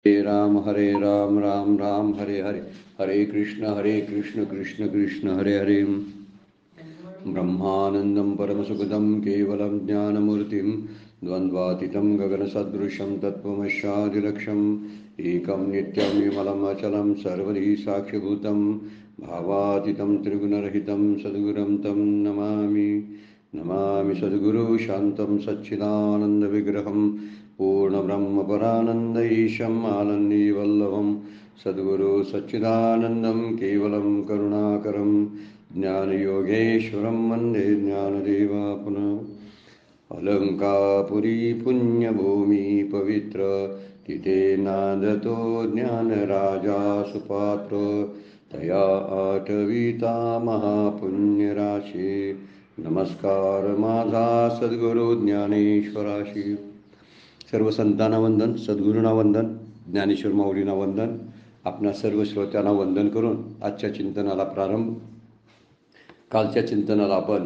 हरे राम राम राम हरे हरे, हरे कृष्ण कृष्ण कृष्ण हरे हरे। ब्रह्मानन्दं परमसुखदं केवलं ज्ञानमूर्तिं द्वन्द्वातीतं गगनसदृशं तत्त्वमस्यादिलक्ष्यम् एकं नित्यं विमलम् अचलं सर्वधी साक्षिभूतं भावातीतं त्रिगुणरहितं सद्गुरुं तं नमामि। नमामि सद्गुरु शान्तं सच्चिदानन्दविग्रहं पूर्णब्रह्मपरानन्द ईशम् आनन्दीवल्लभं सद्गुरु सच्चिदानन्दं केवलं करुणाकरं ज्ञानयोगेश्वरं वन्दे ज्ञानदेवापुनः। अलङ्कापुरी पुण्यभूमि पवित्र तिथे नादतो ज्ञानराजा सुपात्र तया आठविता महापुण्यराशी नमस्कार माझा सद्गुरु ज्ञानेश्वराशी। सर्व संतांना वंदन, सद्गुरूंना वंदन, ज्ञानेश्वर माऊलींना वंदन, आपणा सर्व श्रोत्यांना वंदन करून आजच्या चिंतनाला प्रारंभ। कालच्या चिंतनाला आपण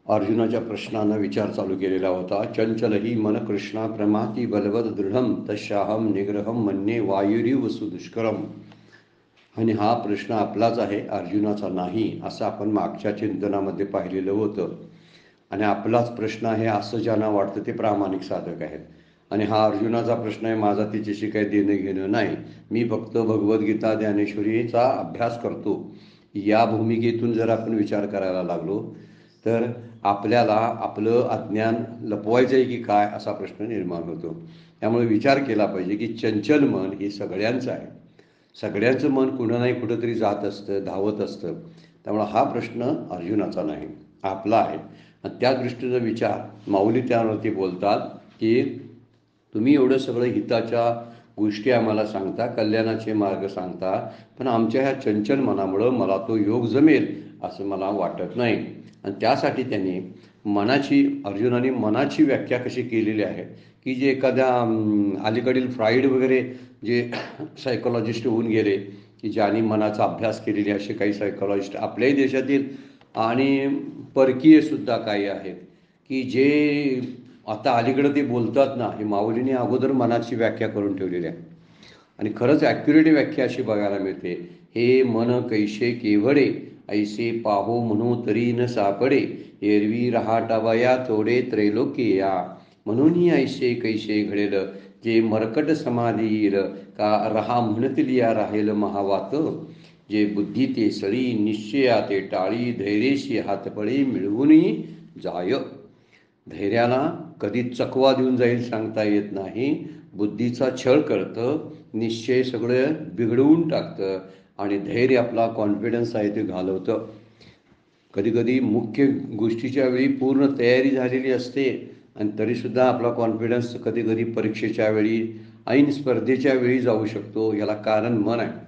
अर्जुनाच्या प्रश्नानं विचार चालू केलेला होता। चंचलही मन कृष्णा प्रमाती बलवद दृढम तस्याहम निग्रहम मन्ये वायुरिव सुदुष्करम। आणि हा प्रश्न आपलाच आहे, अर्जुनाचा नाही असं आपण मागच्या चिंतनामध्ये पाहिलेलं होतं। आणि आपलाच प्रश्न आहे असं ज्यांना वाटतं ते प्रामाणिक साधक आहेत। आणि हा अर्जुनाचा प्रश्न आहे, माझा तिच्याशी काही देणं घेणं नाही, मी फक्त भगवद्गीता ज्ञानेश्वरीचा अभ्यास करतो। या भूमिकेतून जर आपण विचार करायला लागलो तर आपल्याला आपलं अज्ञान लपवायचं आहे की काय असा प्रश्न निर्माण होतो। त्यामुळे विचार केला पाहिजे की चंचल मन हे सगळ्यांचं आहे, सगळ्यांचं मन कुठं नाही कुठंतरी जात असतं, धावत असतं। त्यामुळे हा प्रश्न अर्जुनाचा नाही, आपला आहे। आणि त्या दृष्टीचा विचार माऊली त्यावरती बोलतात की तुम्ही एवढं सगळं हिताच्या गोष्टी आम्हाला सांगता, कल्याणाचे मार्ग सांगता, पण आमच्या ह्या चंचल मनामुळं मला तो योग जमेल असं मला वाटत नाही। आणि त्यासाठी त्यांनी अर्जुनाने मनाची व्याख्या कशी केलेली आहे की जे एखाद्या अलीकडील फ्राईड वगैरे जे सायकोलॉजिस्ट होऊन गेले की ज्यांनी मनाचा अभ्यास केलेले असे काही सायकोलॉजिस्ट आपल्याही देशातील आणि परकीय सुद्धा काही आहेत की जे आता अलीकडं ते बोलतात ना, हे माऊलीने अगोदर मनाची व्याख्या करून ठेवलेली आहे। आणि खरंच ॲक्युरेट व्याख्या अशी बघायला मिळते, हे मन कैसे केवडे ऐसे पाहो म्हणू तरी न सापडे एरवी रहाटावया थोडे त्रैलोक्य म्हणूनही ऐसे कैसे घडेल जे मरकट समाधी येईल का रहा म्हणतलिया राहील महावात जे बुद्धी ते सळी निश्चया ते टाळी धैर्यशी हातपळे मिळवूनही जाय। धैर्याला कधी चकवा देऊन जाईल सांगता येत नाही, बुद्धीचा छळ करतं, निश्चय सगळं बिघडवून टाकतं आणि धैर्य आपला कॉन्फिडन्स आहे ते घालवतं। कधी कधी मुख्य गोष्टीच्या वेळी पूर्ण तयारी झालेली असते आणि तरीसुद्धा आपला कॉन्फिडन्स कधी कधी परीक्षेच्या वेळी ऐन स्पर्धेच्या वेळी जाऊ शकतो। याला कारण मन आहे,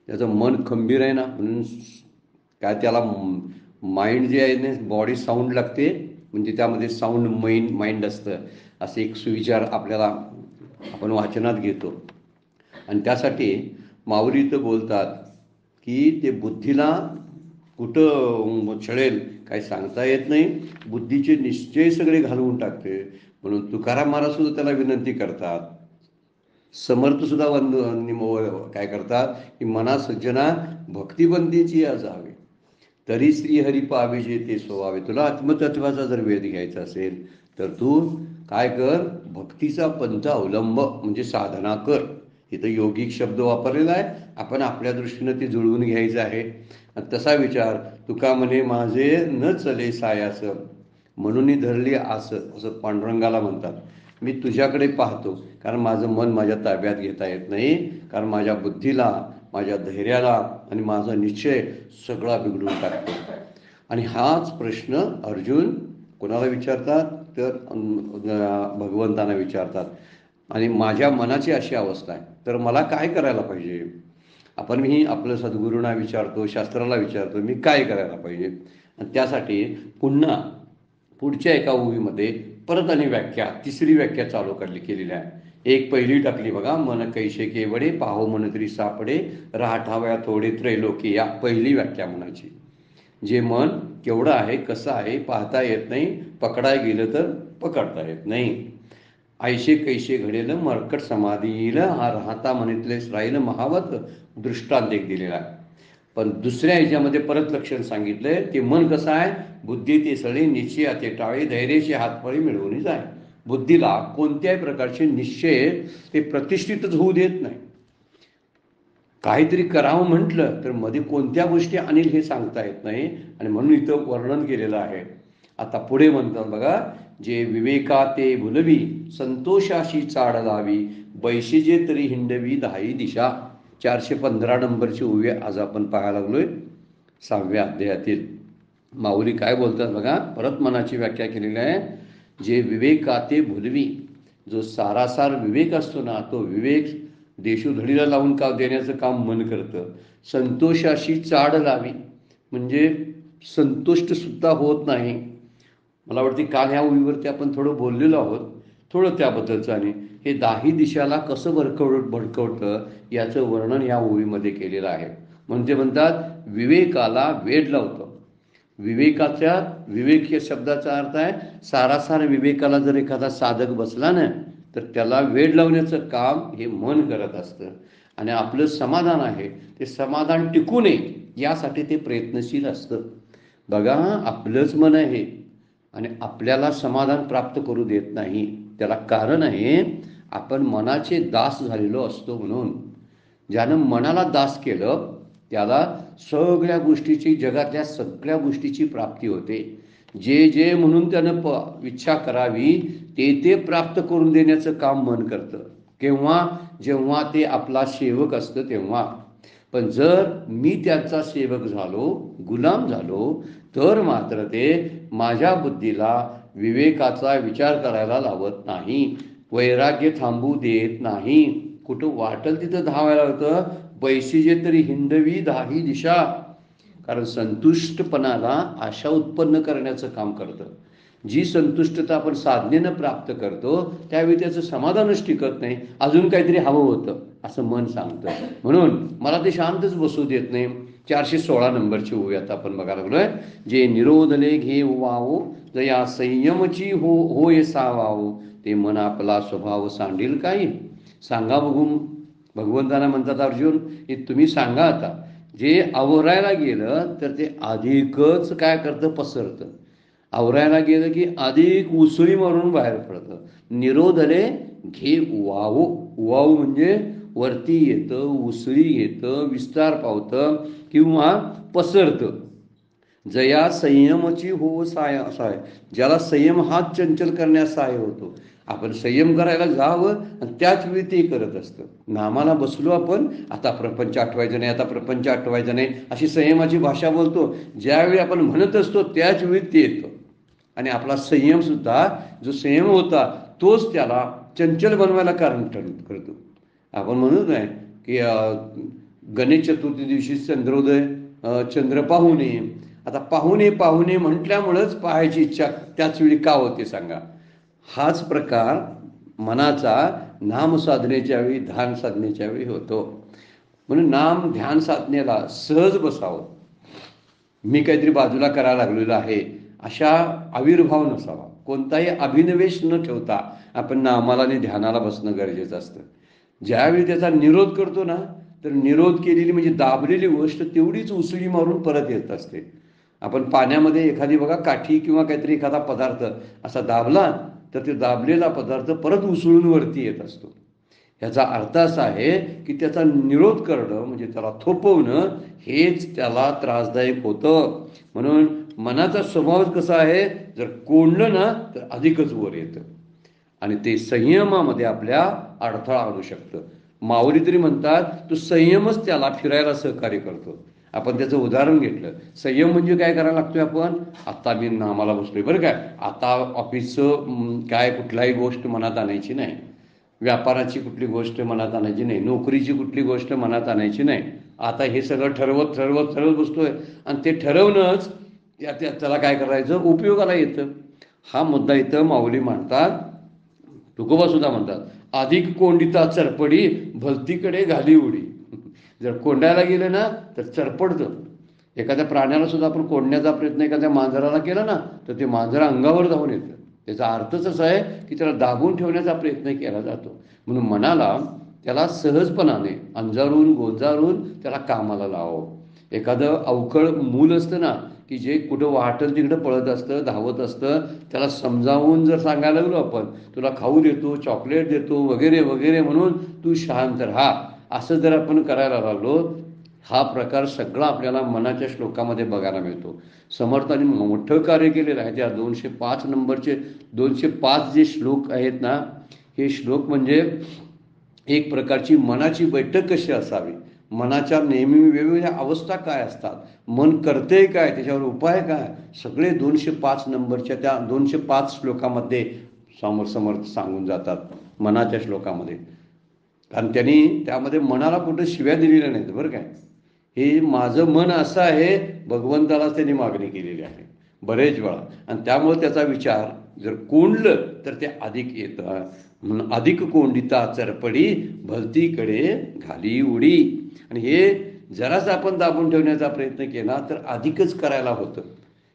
त्याचं मन खंबीर आहे ना, म्हणून काय त्याला माइंड जे आहे ना, बॉडी साऊंड लागते, म्हणजे त्यामध्ये साऊंड माइंड असतं असे एक सुविचार आपल्याला आपण वाचनात घेतो। आणि त्यासाठी माऊली तर बोलतात की ते बुद्धीला कुठं छळेल काही सांगता येत नाही, बुद्धीचे निश्चय सगळे घालवून टाकते। म्हणून तुकाराम महाराज सुद्धा त्याला विनंती करतात, समर्थ सुद्धा काय करतात की मना सज्जना भक्तिबंदीची जावे तरी श्रीहरी पावे जे ते सोवावे। तुला आत्मतत्वाचा जर वेध घ्यायचा असेल तर तू काय कर, भक्तीचा पंथ अवलंब म्हणजे साधना कर। इथं योगिक शब्द वापरलेला आहे, आपण आपल्या दृष्टीनं ते जुळवून घ्यायचं आहे। तसा विचार तुका म्हणे माझे न चले सायास म्हणून धरली असं असं पांडुरंगाला म्हणतात, मी तुझ्याकडे पाहतो कारण माझं मन माझ्या ताब्यात घेता येत नाही, कारण माझ्या बुद्धीला माझ्या धैर्याला आणि माझा निश्चय सगळा बिघडून टाकतो। आणि हाच प्रश्न अर्जुन कोणाला विचारतात तर भगवंतांना विचारतात। आणि माझ्या मनाची अशी अवस्था आहे तर मला काय करायला पाहिजे। आपण मी आपलं सद्गुरूंना विचारतो, शास्त्राला विचारतो मी काय करायला पाहिजे। आणि त्यासाठी पुढच्या एका ओळीमध्ये परत आणि व्याख्या, तिसरी व्याख्या चालू केलेली आहे। एक पहिली टाकली बघा, मन कैसे केवडे पाहो मन तरी सापडे राठाव्या थोडे त्रैलोकी, या पहिली व्याख्या मनाची। जे मन केवढं आहे कसं आहे पाहता येत नाही, पकडाय गेलं तर पकडता येत नाही। ऐशे कैशे घडेल मरकट समाधीला हा राहता म्हणितले राहील महावत दृष्टांत एक दिलेला आहे. पण दुसऱ्या ह्याच्यामध्ये परत लक्षण सांगितलंय ते मन कसं आहे, बुद्धी ते सळी निश्चय ते टाळे धैर्याचे हातपाळी मिळवून जाय. बुद्धीला कोणत्याही प्रकारचे निश्चय ते प्रतिष्ठितच होऊ देत नाही. काहीतरी करावं म्हटलं तर मध्ये कोणत्या गोष्टी आणील हे सांगता येत नाही, आणि म्हणून इथं वर्णन केलेलं आहे. आता पुढे म्हणतात बघा, जे विवेका ते भुलवी संतोषाशी चाड लावी बैशीजे तरी हिंडवी दाही दिशा. 415 नंबरची ओवी आज आपण पाहायला लागलोय 6व्या अध्यायातील. माऊली काय बोलतात बघा, परत मनाची व्याख्या केलेली आहे. जे विवेका ते भुलवी, जो सारासार विवेक असतो ना, तो विवेक देशोधडीला लावून का देण्याचं काम मन करतं. संतोषाशी चाड लावी म्हणजे संतुष्ट सुद्धा होत नाही. मला वाटते काल ह्या ओळीवरती आपण थोडं बोललेलो आहोत, थोडं त्याबद्दलचं. आणि हे दाही दिशाला कसं भडकवतं याचं वर्णन ह्या ओळीमध्ये केलेलं आहे. म्हणजे म्हणतात विवेकाला वेड लावतं. विवेक या शब्दाचा अर्थ आहे सारासार विवेकाला जर एखादा साधक बसला ना तर त्याला वेड लावण्याचं काम हे मन करत असतं. आणि आपलं समाधान आहे ते समाधान टिकू नये यासाठी ते प्रयत्नशील असतं. बघा, आपलंच मन आहे आणि आपल्याला समाधान प्राप्त करू देत नाही. त्याला कारण आहे आपण मनाचे दास झालेलो असतो. म्हणून ज्यानं मनाला दास केलं त्याला सगळ्या गोष्टीची, जगातल्या सगळ्या गोष्टीची प्राप्ती होते. जे म्हणून त्यानं इच्छा करावी ते प्राप्त करून देण्याचं काम मन करतं. केव्हा? जेव्हा ते आपला सेवक असतं तेव्हा. पण जर मी त्यांचा सेवक झालो, गुलाम झालो, तर मात्र ते माझ्या बुद्धीला विवेकाचा विचार करायला लावत नाही, वैराग्य थांबू देत नाही. कुठं वाटेल तिथं धावायला होतं. बैशीजे तरी हिंदवी दाही दिशा. कारण संतुष्टपणाला आशा उत्पन्न करण्याचं काम करतं. जी संतुष्टता आपण साधनेनं प्राप्त करतो त्यावेळी त्याचं समाधानच टिकत नाही, अजून काहीतरी हवं होतं असं मन सांगतं. म्हणून मला ते शांतच बसू देत नाही. 416 नंबरची ओवी आता आपण बघायला लागलोय. जे निरोधले घे वावो जया संयमची होय सावावो ते मन आपला स्वभाव सांडील काही. सांगा बघून भगवंतांना म्हणतात अर्जुन, हे तुम्ही सांगा. आता जे आवरायला गेलं तर ते अधिकच काय करतं, पसरतं. आवरायला गेलं की अधिक उसळी मारून बाहेर पडतं. निरोधले घे वावो. वाव म्हणजे वरती येतं, उसळी घेतं, विस्तार पावतं किंवा पसरतं. जया संयमाची हो साय असा आहे. ज्याला संयम हात चंचल करण्यास सहाय्य होतो. आपण संयम करायला जावं आणि त्याच वेळी ते करत असतं. नामाला बसलो आपण, आता प्रपंच आठवायचं नाही, आता प्रपंच आठवायचं नाही, अशी संयमाची भाषा बोलतो. ज्यावेळी आपण म्हणत असतो त्याच वेळी ते येतं. आणि आपला संयम सुद्धा, जो संयम होता तोच त्याला चंचल बनवायला कारण करतो. आपण म्हणत नाही की गणेश चतुर्थी दिवशी चंद्रोदय, चंद्र पाहू नये. आता पाहुणे म्हटल्यामुळंच पाहायची इच्छा त्याच वेळी का होते सांगा. हाच प्रकार मनाचा नाम साधनेच्या वेळी, ध्यान साधनेच्या वेळी होतो. म्हणून नाम ध्यान साधनेला सहज बसावं. मी काहीतरी बाजूला करायला लागलेलो आहे अशा आविर्भाव नसावा. कोणताही अभिनिवेश न ठेवता आपण नामाला आणि ध्यानाला बसणं गरजेचं असतं. ज्यावेळी त्याचा निरोध करतो ना, तर निरोध केलेली म्हणजे दाबलेली गोष्ट तेवढीच उसळी मारून परत येत असते. आपण पाण्यामध्ये एखादी बघा काठी किंवा काहीतरी एखादा पदार्थ असा दाबला तर ते दाबलेला पदार्थ परत उसळून वरती येत असतो. ह्याचा अर्थ असा आहे की त्याचा निरोध करणं म्हणजे त्याला थोपवणं हेच त्याला त्रासदायक होतं. म्हणून मनाचा स्वभावच कसा आहे, जर कोंडलं ना तर अधिकच वर येतं आणि ते संयमामध्ये आपल्या अडथळा आणू शकतं. माऊली तरी म्हणतात तो संयमच त्याला फिरायला सहकार्य करतो. आपण त्याचं उदाहरण घेतलं. संयम म्हणजे काय करायला लागतोय आपण, आता मी नामाला बसलोय बरं काय, आता ऑफिसचं काय कुठलाही गोष्ट मनात आणायची नाही, व्यापाराची कुठली गोष्ट मनात आणायची नाही, नोकरीची कुठली गोष्ट मनात आणायची नाही. आता हे सगळं ठरवत बसतोय आणि ते ठरवणंच त्याला काय करायचं, उपयोगाला येतं. हा मुद्दा इथं माऊली मांडतात. तुकोबा सुद्धा म्हणतात, अधिक कोंडिता चरपडी भलतीकडे घाली उडी. जर कोंडायला गेलं ना तर चरपडतं. एखाद्या प्राण्याला सुद्धा आपण कोंडण्याचा प्रयत्न एखाद्या मांजराला केला ना तर ते मांजर अंगावर धावून येतं. त्याचा अर्थच असा आहे की त्याला दाबून ठेवण्याचा प्रयत्न केला जातो. म्हणून मनाला त्याला सहजपणाने अंजारून गोंजारून त्याला कामाला लावावं. एखादं अवखळ मूल असतं ना की जे कुठं वाटेल तिकडं पळत असतं, धावत असतं, त्याला समजावून जर सांगायला लागलो आपण, तुला खाऊ देतो, चॉकलेट देतो वगैरे वगैरे म्हणून तू शांत राहा, असं जर आपण करायला लागलो, हा प्रकार सगळा आपल्याला मनाच्या श्लोकामध्ये बघायला मिळतो. समर्थांनी मोठं कार्य केलेलं आहे. त्या 205 नंबरचे 205 जे श्लोक आहेत ना, हे श्लोक म्हणजे एक प्रकारची मनाची बैठक कशी असावी, मनाच्या नेहमी वेगवेगळ्या अवस्था काय असतात, मन करते काय, त्याच्यावर उपाय काय, सगळे 205 नंबरच्या त्या 205 श्लोकामध्ये समर्थ सांगून जातात मनाच्या श्लोकामध्ये. कारण त्यांनी त्यामध्ये मनाला कुठं शिव्या दिलेल्या नाहीत बरं काय. हे माझं मन असं आहे, भगवंतालाच त्यांनी मागणी केलेली आहे बरेच वेळा. आणि त्यामुळे त्याचा विचार जर कोंडलं तर ते अधिक येतं. म्हणून अधिक कोंडिता चरपडी भलतीकडे घाली उडी. आणि हे जराच आपण दाबून ठेवण्याचा प्रयत्न केला तर अधिकच करायला होतं.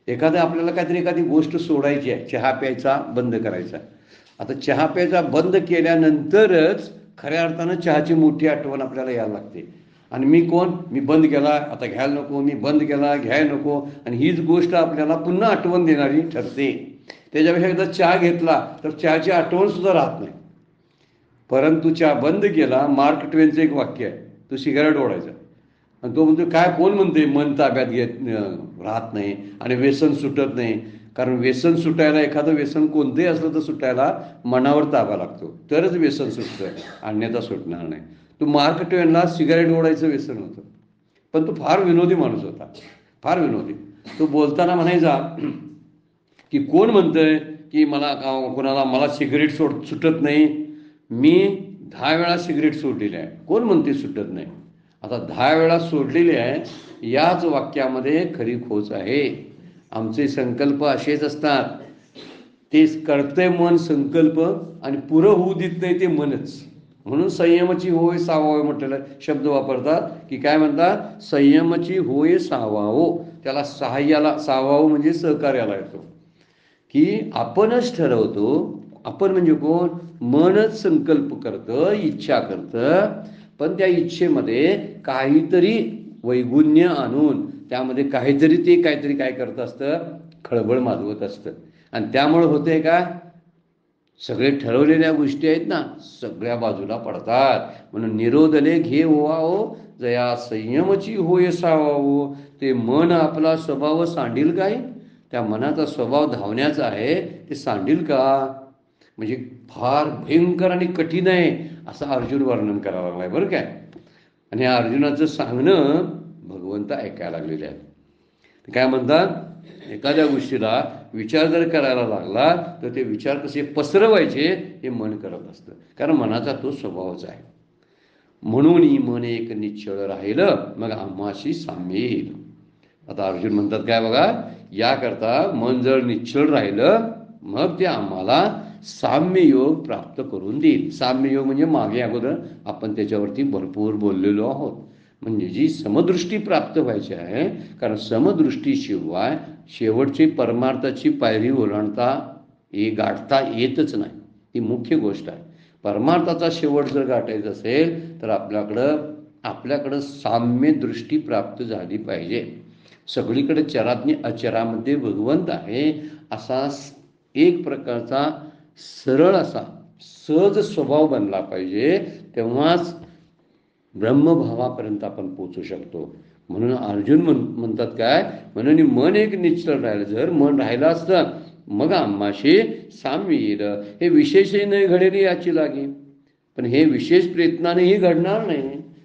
आपल्याला काहीतरी एखादी गोष्ट सोडायची आहे, चहा प्यायचा बंद करायचा. आता चहा प्यायचा बंद केल्यानंतरच खऱ्या अर्थानं चहाची मोठी आठवण आपल्याला यायला लागते. आणि मी कोण, मी बंद केला आता घ्यायला नको, मी बंद केला घ्यायला नको, आणि हीच गोष्ट आपल्याला पुन्हा आठवण देणारी ठरते. त्याच्यापेक्षा एकदा चहा घेतला तर चहाची आठवण सुद्धा राहत नाही. परंतु चहा बंद केला, मार्क ट्वेनचं एक वाक्य आहे, तो सिगारेट ओढायचा. आणि तो म्हणतो काय, कोण म्हणते मन ताब्यात राहत नाही आणि व्यसन सुटत नाही. कारण व्यसन सुटायला, एखादं व्यसन कोणतंही असलं तर सुटायला मनावर ताबा लागतो, तरच व्यसन सुटतं, अन्यथा सुटणार नाही. तो मार्क ट्वेनला सिगारेट ओढायचं व्यसन होतं, पण तो फार विनोदी माणूस होता, फार विनोदी. तो बोलताना म्हणायचा की कोण म्हणतंय की मला सिगरेट सुटत नाही, मी 10 वेळा सिगरेट सोडलेली आहे, कोण म्हणते सुटत नाही. आता 10 वेळा सोडलेली आहे, याच वाक्यामध्ये खरी खोच आहे. आमचे संकल्प असेच असतात, ते करतंय मन संकल्प आणि पुरं होऊ देत नाही ते मनच. म्हणून संयमाची होय सावावे म्हटलेला शब्द वापरतात की काय म्हणतात, संयमाची होय सावावो. त्याला सहाय्याला, सावावं म्हणजे सहकार्याला येतो. की आपणच ठरवतो, आपण म्हणजे कोण, मनच संकल्प करतं, इच्छा करतं, पण त्या इच्छेमध्ये काहीतरी वैगुण्य आणून त्यामध्ये काहीतरी काय करत असतं, खळबळ माजवत असतं. आणि त्यामुळे होते का, सगळे ठरवलेल्या गोष्टी आहेत ना सगळ्या बाजूला पडतात. म्हणून निरोधले घे ओवाओ जया संयमची होय सावाओ. ते मन आपला स्वभाव सांडील काय, त्या मनाचा स्वभाव धावण्याचा आहे, ते सांडील का. म्हणजे फार भयंकर आणि कठीण आहे असं अर्जुन वर्णन करावं लागलाय बरं काय. आणि या अर्जुनाचं सांगणं भगवंत ऐकायला लागलेले आहेत. काय म्हणतात, एखाद्या गोष्टीला विचार जर करायला लागला तर ते विचार कसे पसरवायचे हे मन करत असतं, कारण मनाचा तो स्वभावच आहे. म्हणून मन एक निश्चळ राहिलं मग आम्हाशी साम्य येईल. आता अर्जुन म्हणतात काय बघा, याकरता मन जर निश्चळ राहिलं मग ते आम्हाला साम्ययोग प्राप्त करून देईल. साम्ययोग म्हणजे मागे अगोदर आपण त्याच्यावरती भरपूर बोललेलो आहोत. म्हणजे जी समदृष्टी प्राप्त व्हायची आहे, कारण समदृष्टीशिवाय शेवटची परमार्थाची पायरी गाठता येतच नाही. ही मुख्य गोष्ट आहे. परमार्थाचा शेवट जर गाठायचा असेल तर आपल्याकडं साम्य दृष्टी प्राप्त झाली पाहिजे. सगळीकडे चराज्ञ अचरामध्ये भगवंत आहे असा एक प्रकारचा सरळ असा सहज स्वभाव बनला पाहिजे, तेव्हाच ब्रह्मभावापर्यंत आपण पोचू शकतो. म्हणून अर्जुन म्हणतात काय, म्हणून मन एक निश्चळ राहिलं. जर मन राहिलं असतं मग आम्हाशी साम्य येईल. हे विशेषही नाही घडेल याची लागे, पण हे विशेष प्रयत्नानेही घडणार नाही.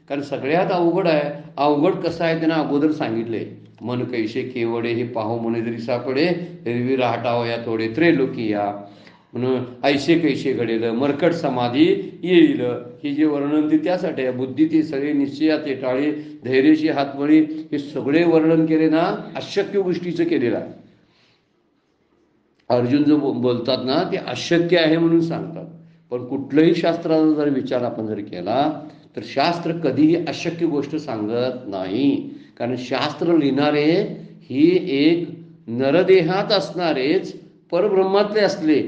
कारण सगळ्यात अवघड आहे. अवघड कसं आहे त्यांना अगोदर सांगितले, मन कैसे केवडे हे पाहो म्हणे जरी सापडे एरवी राहटाव या थोडे त्रैलोकी या. म्हणून ऐसे कैसे घडेल मरकट समाधी येईल. हे जे वर्णन ते त्यासाठी आहे. बुद्धी ते सगळे निश्चया ते टाळे धैर्यशी हातवळी, हे सगळे वर्णन केले ना अशक्य गोष्टीचं केलेलं आहे. अर्जुन जो बोलतात ना ते अशक्य आहे म्हणून सांगतात. पण कुठलंही शास्त्राचा जर विचार आपण जर केला तर शास्त्र कधीही अशक्य गोष्ट सांगत नाही. कारण शास्त्र लिहिणारे ही एक नरदेहात असणारेच परब्रह्मातले असले,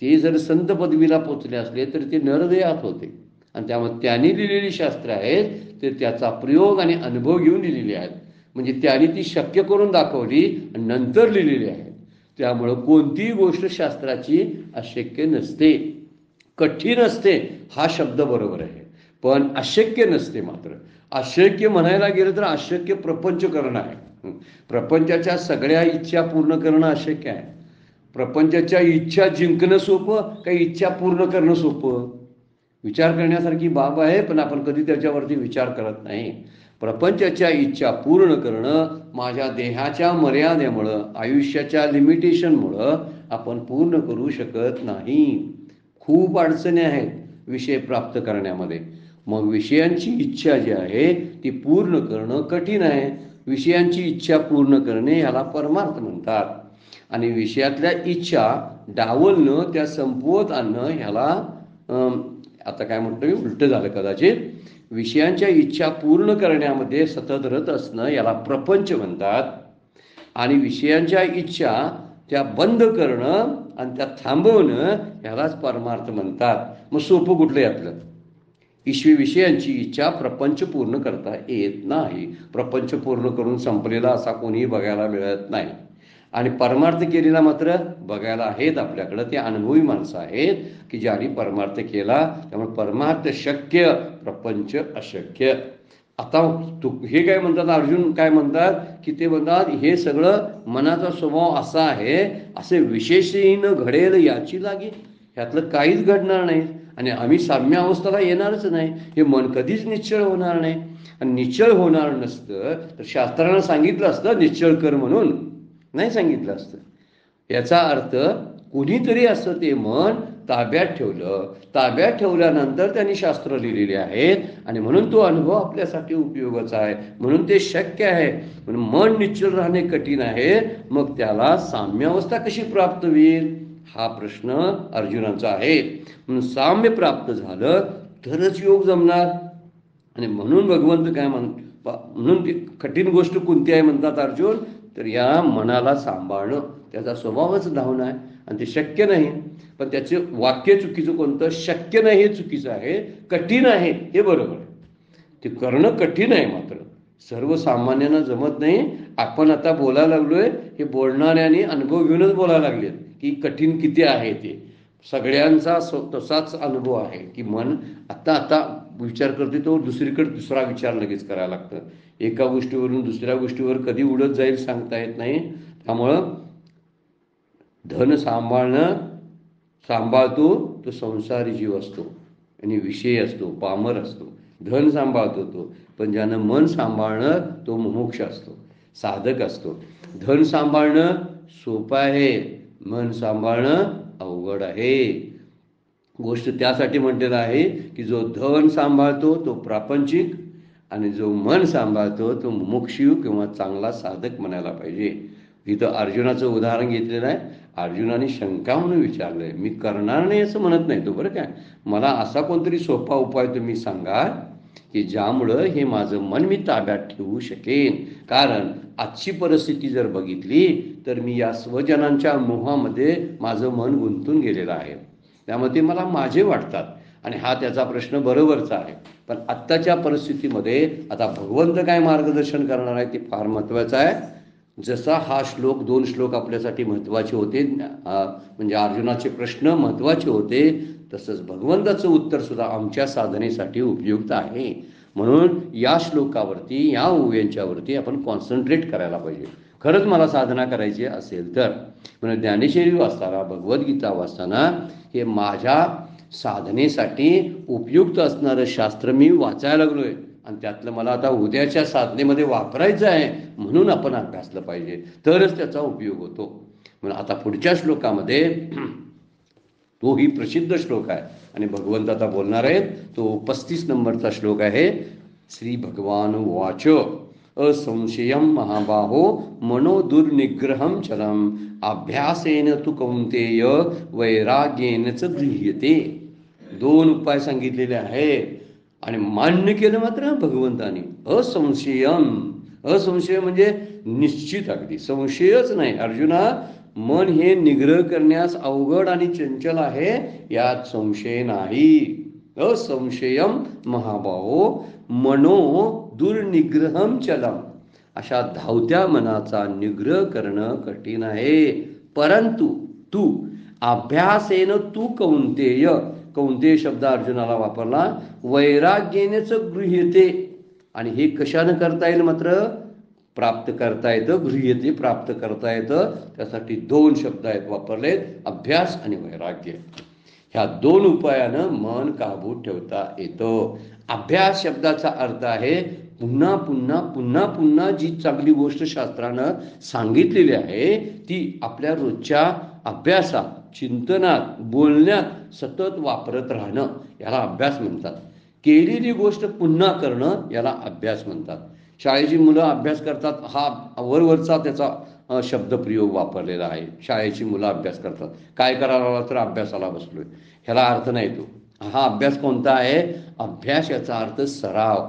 ते जर संत पदवीला पोचले असले तर ते नरदेहात होते. आणि त्यामुळे त्यांनी लिहिलेली शास्त्र आहेत ते त्याचा प्रयोग आणि अनुभव घेऊन लिहिलेली आहेत. म्हणजे त्यांनी ती शक्य करून दाखवली आणि नंतर लिहिलेली आहे. त्यामुळं कोणतीही गोष्ट शास्त्राची अशक्य नसते. कठीण असते हा शब्द बरोबर आहे, पण अशक्य नसते. मात्र अशक्य म्हणायला गेलं तर अशक्य प्रपंच करणं आहे. प्रपंचाच्या सगळ्या इच्छा पूर्ण करणं अशक्य आहे. प्रपंचाच्या इच्छा जिंकणं सोपं, काही इच्छा पूर्ण करणं सोपं? विचार करण्यासारखी बाब आहे, पण आपण कधी त्याच्यावरती विचार करत नाही. प्रपंचाच्या इच्छा पूर्ण करणं माझ्या देहाच्या मर्यादेमुळं, आयुष्याच्या लिमिटेशनमुळं आपण पूर्ण करू शकत नाही. खूप अडचणी आहेत विषय प्राप्त करण्यामध्ये. मग विषयांची इच्छा जी आहे ती पूर्ण करणं कठीण आहे. विषयांची इच्छा पूर्ण करणे ह्याला परमार्थ म्हणतात. आणि विषयातल्या इच्छा डावलणं, त्या संपवत आणणं ह्याला आता काय म्हणतो मी, उलटं झालं कदाचित. विषयांच्या इच्छा पूर्ण करण्यामध्ये सतत रत असणं याला प्रपंच म्हणतात. आणि विषयांच्या इच्छा त्या बंद करणं आणि त्या थांबवणं ह्यालाच परमार्थ म्हणतात. मग सोपं कुठलं यातलं? विषयांची इच्छा प्रपंच पूर्ण करता येत नाही. प्रपंच पूर्ण करून संपलेला असा कोणीही बघायला मिळत नाही. आणि परमार्थ केलेला मात्र बघायला आहेत आपल्याकडं. ते अनुभवी माणसं आहेत की ज्यांनी परमार्थ केला. त्यामुळे परमार्थ शक्य, प्रपंच अशक्य. आता हे काय म्हणतात, अर्जुन काय म्हणतात की ते म्हणतात हे सगळं मनाचा स्वभाव असा आहे, असे विशेषहीन घडेल याची लागे. ह्यातलं काहीच घडणार नाही आणि आम्ही साम्य अवस्थेला येणारच नाही. हे मन कधीच निश्चळ होणार नाही. आणि निश्चळ होणार नसतं तर शास्त्रानं सांगितलं असतं निश्चळ कर म्हणून, नाही सांगितलं असतं. याचा अर्थ कुणीतरी असं ते मन ताब्यात ठेवलं. ताब्यात ठेवल्यानंतर त्यांनी शास्त्र लिहिलेले आहेत आणि म्हणून तो अनुभव आपल्यासाठी उपयोगाचा आहे. म्हणून ते शक्य आहे. म्हणून मन निश्चल राहणे कठीण आहे. मग त्याला साम्यावस्था कशी प्राप्त होईल हा प्रश्न अर्जुनाचा आहे. म्हणून साम्य प्राप्त झालं तरच योग जमणार. आणि म्हणून भगवंत काय म्हणून ती कठीण गोष्ट कोणती आहे म्हणतात अर्जुन, तर या मनाला सांभाळणं. त्याचा स्वभावच धावणं आहे आणि ते शक्य नाही. पण त्याचे वाक्य चुकीचं कोणतं? शक्य नाही हे चुकीचं आहे, कठीण आहे हे बरोबर आहे. ते करणं कठीण आहे, मात्र सर्वसामान्यांना जमत नाही. आपण आता बोलायला लागलोय हे बोलणाऱ्याने अनुभव घेऊनच बोलायला लागलेत की कठीण किती आहे ते. सगळ्यांचा तसाच अनुभव आहे की मन आता विचार करते तो दुसरीकडे दुसरा विचार लगेच करायला लागतं. एका गोष्टीवरून दुसऱ्या गोष्टीवर कधी उडत जाईल सांगता येत नाही. त्यामुळं धन सांभाळतो तो संसारी जीव असतो आणि विषय असतो, पामर असतो. धन सांभाळतो तो, पण ज्यानं मन सांभाळणं तो मुमुक्ष असतो, साधक असतो. धन सांभाळणं सोपं आहे, मन सांभाळणं अवघड आहे. गोष्ट त्यासाठी म्हटलेलं आहे की जो धन सांभाळतो तो प्रापंचिक आणि जो मन सांभाळतो तो मुमुक्षू किंवा चांगला साधक म्हणायला पाहिजे. इथं अर्जुनाचं उदाहरण घेतलेलं आहे. अर्जुनाने शंका म्हणून विचारलंय, मी करणार नाही असं म्हणत नाही तो, बरं काय. मला असा कोणतरी सोपा उपाय तुम्ही सांगा की ज्यामुळं हे माझं मन मी ताब्यात ठेवू शकेन. कारण आजची परिस्थिती जर बघितली तर मी या स्वजनांच्या मोहामध्ये माझं मन गुंतून गेलेलं आहे. त्यामुळे ते मला माझे वाटतात आणि हा त्याचा प्रश्न बरोबरचा आहे. पण आत्ताच्या परिस्थितीमध्ये आता भगवंत काय मार्गदर्शन करणार आहे ते फार महत्त्वाचं आहे. जसा हा श्लोक 2 श्लोक आपल्यासाठी महत्त्वाचे होते, म्हणजे अर्जुनाचे प्रश्न महत्त्वाचे होते, तसंच भगवंताचं उत्तरसुद्धा आमच्या साधनेसाठी उपयुक्त आहे. म्हणून या श्लोकावरती, या ओव्यांच्यावरती आपण कॉन्सन्ट्रेट करायला पाहिजे. खरंच मला साधना करायची असेल तर. म्हणून ज्ञानेश्वरी वाचताना, भगवद्गीता वाचताना हे माझ्या साधनेसाठी उपयुक्त असणारं शास्त्र मी वाचायला लागलोय आणि त्यातलं मला आता उद्याच्या साधनेमध्ये वापरायचं आहे, म्हणून आपण अभ्यासलं पाहिजे, तरच त्याचा उपयोग होतो. म्हणून आता पुढच्या श्लोकामध्ये तोही प्रसिद्ध श्लोक आहे आणि भगवंत आता बोलणार आहेत. तो 35 नंबरचा श्लोक आहे. श्री भगवान वाच असंशयं महाबाहो मनो दुर्निग्रहं चलम अभ्यासेन तु कौंतेय वैराग्येन च गृह्यते. 2 उपाय सांगितलेले आहेत आणि मान्य केलं मात्र भगवंतानी. असंशय म्हणजे निश्चित, अगदी संशयच नाही. अर्जुना, मन हे निग्रह करण्यास अवघड आणि चंचल आहे, यात संशय नाही. असंशयम महाभावो मनो दुर्निग्रहम चलम. अशा धावत्या मनाचा निग्रह करणं कठीण आहे. परंतु तू अभ्यासेन तू कौंतेय, कौंतेय शब्द अर्जुनाला वापरला, वैराग्यानेच गृह्यते. आणि हे कशानं करता येईल? मात्र प्राप्त करता येतं. गृह्यते प्राप्त करता येतं. त्यासाठी 2 शब्द आहेत वापरलेत, अभ्यास आणि वैराग्य. ह्या 2 उपायानं मन काबूत ठेवता येतं. अभ्यास शब्दाचा अर्थ आहे पुन्हा पुन्हा पुन्हा पुन्हा जी चांगली गोष्ट शास्त्रानं सांगितलेली आहे ती आपल्या रोजच्या अभ्यासात, चिंतनात, बोलण्यात सतत वापरत राहणं, याला अभ्यास म्हणतात. केलेली गोष्ट पुन्हा करणं याला अभ्यास म्हणतात. शाळेची मुलं अभ्यास करतात, हा वरवरचा त्याचा शब्दप्रयोग वापरलेला आहे. शाळेची मुलं अभ्यास करतात, काय करायला तर अभ्यासाला बसलोय, ह्याला अर्थ नाही तो. हा अभ्यास कोणता आहे? अभ्यास याचा अर्थ सराव,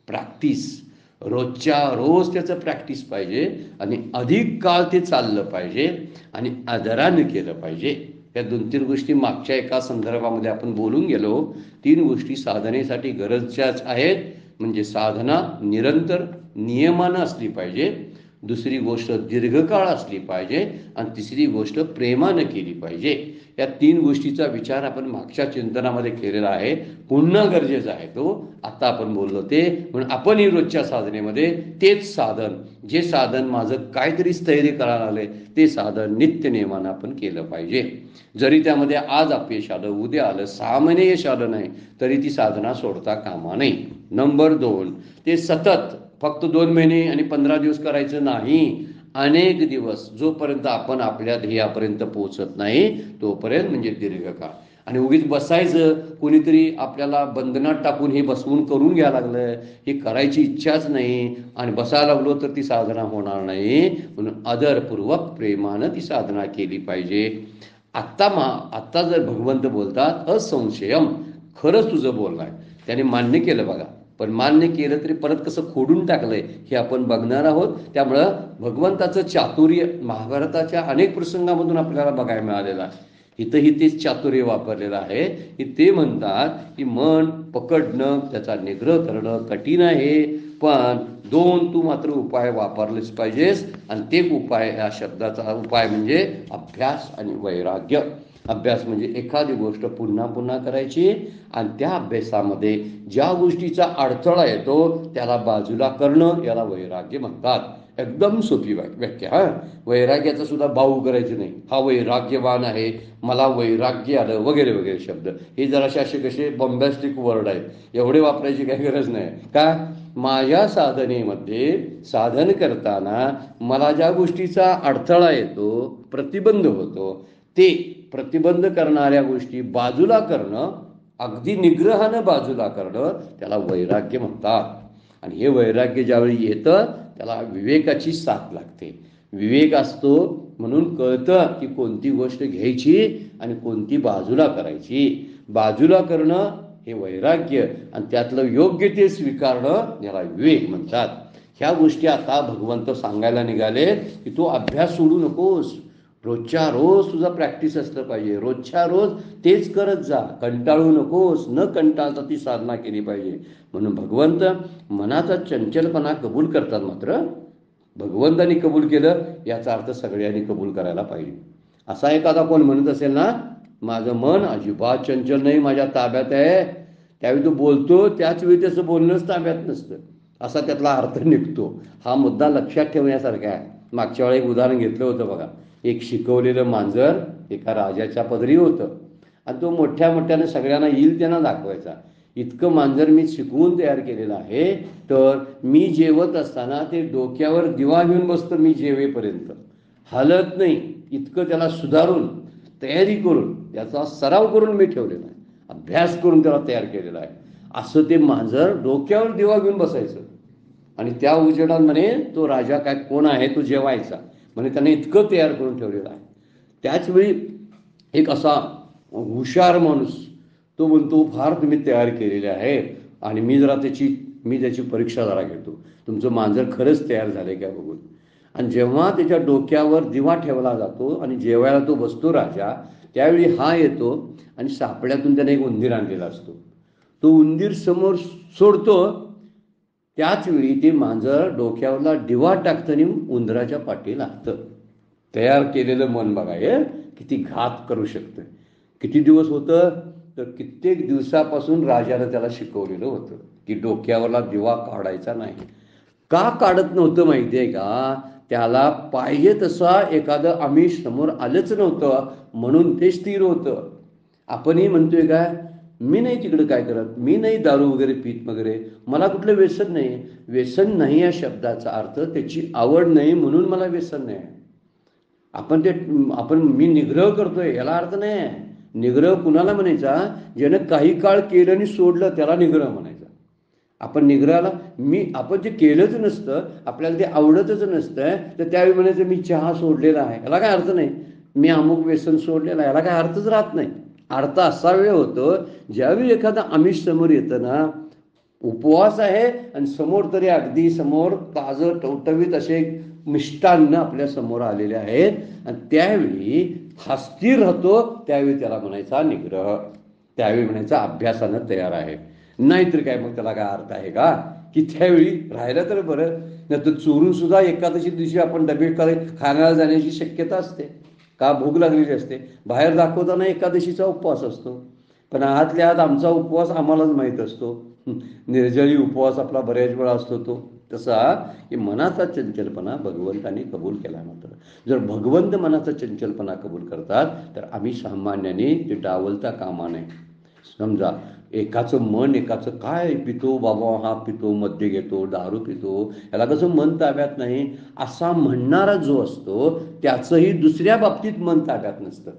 प्रॅक्टिस. रोजच्या रोज त्याचं प्रॅक्टिस पाहिजे आणि अधिक काळ ते चाललं पाहिजे आणि आदरानं केलं पाहिजे. या 2-3 गोष्टी मागच्या एका संदर्भामध्ये आपण बोलून गेलो. 3 गोष्टी साधनेसाठी गरजच्याच आहेत. म्हणजे साधना निरंतर नियमानं असली पाहिजे, दुसरी गोष्ट दीर्घकाळ असली पाहिजे आणि तिसरी गोष्ट प्रेमानं केली पाहिजे. या 3 गोष्टीचा विचार आपण मागच्या चिंतनामध्ये केलेला आहे. पुन्हा गरजेचं आहे तो. आता आपण बोललो ते, म्हणून आपणही रोजच्या साधनेमध्ये तेच साधन, जे साधन माझं काहीतरी स्थैर्य करायला आलंय ते साधन नित्य नियमानं आपण केलं पाहिजे. जरी त्यामध्ये आज अपयश आलं, उद्या आलं, 6 महिने यश आलं नाही तरी ती साधना सोडता कामा नये. नंबर 2, ते सतत फक्त 2 महिने आणि 15 दिवस करायचं नाही. अनेक दिवस, जोपर्यंत आपण आपल्या ध्येयापर्यंत पोहोचत नाही तोपर्यंत, म्हणजे दीर्घकाळ. आणि उगीच बसायचं, कोणीतरी आपल्याला बंधनात टाकून हे बसवून करून घ्यायला लागलं, हे करायची इच्छाच नाही आणि बसायला लागलो तर ती साधना होणार नाही. म्हणून आदरपूर्वक प्रेमानं ती साधना केली पाहिजे. आत्ता जर भगवंत बोलतात असंशयम, खरंच तुझं बोलणं आहे, त्याने मान्य केलं बघा. पण मान्य केलं तरी परत कसं खोडून टाकलंय हे आपण बघणार आहोत. त्यामुळं भगवंताचं चातुर्य महाभारताच्या अनेक प्रसंगामधून आपल्याला बघायला मिळालेलं आहे. इथंही तेच चातुर्य वापरलेलं आहे की ते म्हणतात की मन पकडणं, त्याचा निग्रह करणं कठीण आहे, पण 2 तू मात्र उपाय वापरलेच पाहिजेस. आणि ते उपाय, या शब्दाचा उपाय म्हणजे अभ्यास आणि वैराग्य. अभ्यास म्हणजे एखादी गोष्ट पुन्हा पुन्हा करायची आणि त्या अभ्यासामध्ये ज्या गोष्टीचा अडथळा येतो त्याला बाजूला करणं, याला वैराग्य म्हणतात. एकदम सोपी व्याख्या. वैराग्याचं सुद्धा बाऊ करायचं नाही, हा वैराग्यवान आहे, मला वैराग्य आलं वगैरे वगैरे शब्द हे जराशे असे कसे बॉम्बॅस्टिक वर्ड आहेत, एवढे वापरायची काही गरज नाही. का? माझ्या साधनेमध्ये साधन करताना मला ज्या गोष्टीचा अडथळा येतो, प्रतिबंध होतो, ते प्रतिबंध करणाऱ्या गोष्टी बाजूला करणं, अगदी निग्रहानं बाजूला करणं, त्याला वैराग्य म्हणतात. आणि हे वैराग्य ज्यावेळी येतं त्याला विवेकाची साथ लागते. विवेक असतो म्हणून कळतं की कोणती गोष्ट घ्यायची आणि कोणती बाजूला करायची. बाजूला करणं हे वैराग्य आणि त्यातलं योग्य ते स्वीकारणं याला विवेक म्हणतात. ह्या गोष्टी आता भगवंत सांगायला निघाले की तू अभ्यास सोडू नकोस, रोजच्या रोज तुझा प्रॅक्टिस असलं पाहिजे, रोजच्या रोज तेच करत जा, कंटाळू नकोस, न कंटाळता ती साधना केली पाहिजे. म्हणून भगवंत मनाचा चंचलपणा कबूल करतात. मात्र भगवंतानी कबूल केलं याचा अर्थ सगळ्यांनी कबूल करायला पाहिजे. असा एखादा कोण म्हणत असेल ना, माझं मन अजिबात चंचल नाही, माझ्या ताब्यात आहे, त्यावेळी तो बोलतो त्याच वेळी त्याचं बोलणंच ताब्यात नसतं, असा त्यातला अर्थ निघतो. हा मुद्दा लक्षात ठेवण्यासारखा आहे. मागच्या वेळी एक उदाहरण घेतलं होतं बघा. एक शिकवलेलं मांजर एका राजाच्या पदरी होतं आणि तो मोठ्या मोठ्यानं सगळ्यांना येईल त्यांना दाखवायचा. इतकं मांजर मी शिकवून तयार केलेलं आहे, तर मी जेवत असताना ते डोक्यावर दिवा घेऊन बसतं, मी जेवेपर्यंत हलत नाही, इतकं त्याला सुधारून तयारी करून त्याचा सराव करून मी ठेवलेला आहे, अभ्यास करून त्याला तयार केलेला आहे. असं ते मांजर डोक्यावर दिवा घेऊन बसायचं आणि त्या उजेडात म्हणे तो राजा काय कोण आहे तो जेवायचा, म्हणजे त्याने इतकं तयार करून ठेवलेलं आहे. त्याचवेळी एक असा हुशार माणूस तो म्हणतो फार तुम्ही तयार केलेले आहे आणि मी त्याची परीक्षा जरा घेतो, तुमचं मांजर खरंच तयार झालंय का बघून. आणि जेव्हा त्याच्या डोक्यावर दिवा ठेवला जातो आणि जेवायला तो बसतो राजा, त्यावेळी हा येतो आणि सापड्यातून त्याने एक उंदीर आणलेला असतो. तो उंदीर समोर सोडतो, त्याच वेळी ते मांजर डोक्यावरला दिवा टाकतं आणि उंदराच्या पाठी लागतं. तयार केलेलं मन बघा हे किती घात करू शकतं. किती दिवस होतं तर कित्येक दिवसापासून राजानं त्याला शिकवलेलं होतं की डोक्यावरला दिवा काढायचा नाही. का काढत नव्हतं माहिती आहे का? त्याला पाहिजे तसा एखादं आमिष समोर आलंच नव्हतं, म्हणून ते स्थिर होतं. आपणही म्हणतोय काय, मी नाही तिकडं काय करत, मी नाही दारू वगैरे पीत वगैरे, मला कुठलं व्यसन नाही. व्यसन नाही या शब्दाचा अर्थ त्याची आवड नाही म्हणून मला व्यसन नाही. आपण मी निग्रह करतोय याला अर्थ नाही. निग्रह कुणाला म्हणायचा? ज्यानं काही काळ केलं आणि सोडलं त्याला निग्रह म्हणायचा. आपण निग्रहाला आपण जे केलंच नसतं, आपल्याला ते आवडतच नसतं, तर त्यावेळी म्हणायचं मी चहा सोडलेला आहे, याला काय अर्थ नाही. मी अमुक व्यसन सोडलेला आहे, याला काय अर्थच राहत नाही. अर्थ असा वेळ होतो ज्यावेळी एखादा आमिष समोर येतं ना, उपवास आहे आणि समोर तरी अगदी समोर ताजं टवटवीत असे मिष्टान्न आपल्या समोर आलेले आहेत, आणि त्यावेळी हा स्थिर राहतो, त्यावेळी त्याला म्हणायचा निग्रह, त्यावेळी म्हणायचा अभ्यासानं तयार आहे. नाहीतर काय मग त्याला काय अर्थ आहे का? की त्यावेळी राहिलं तर बरं, नाही तर चोरून सुद्धा एकादशी दिवशी आपण डबे खाण्याला जाण्याची शक्यता असते. का? भूक लागलेली असते. बाहेर दाखवताना एकादशीचा उपवास असतो, पण आतल्या आत आमचा उपवास आम्हालाच माहीत असतो. निर्जळी उपवास आपला बऱ्याच वेळा असतो तो. तसा की मनाचा चंचलपणा भगवंताने कबूल केला. मात्र जर भगवंत मनाचा चंचलपणा कबूल करतात तर आम्ही सामान्याने ते डावलता कामा नये. समजा एकाचं मन एकाचं काय पितो बाबा, हा पितो, मद्य घेतो, दारू पितो, याला कसं मन ताब्यात नाही असा म्हणणारा जो असतो त्याचंही दुसऱ्या बाबतीत मन ताब्यात नसतं.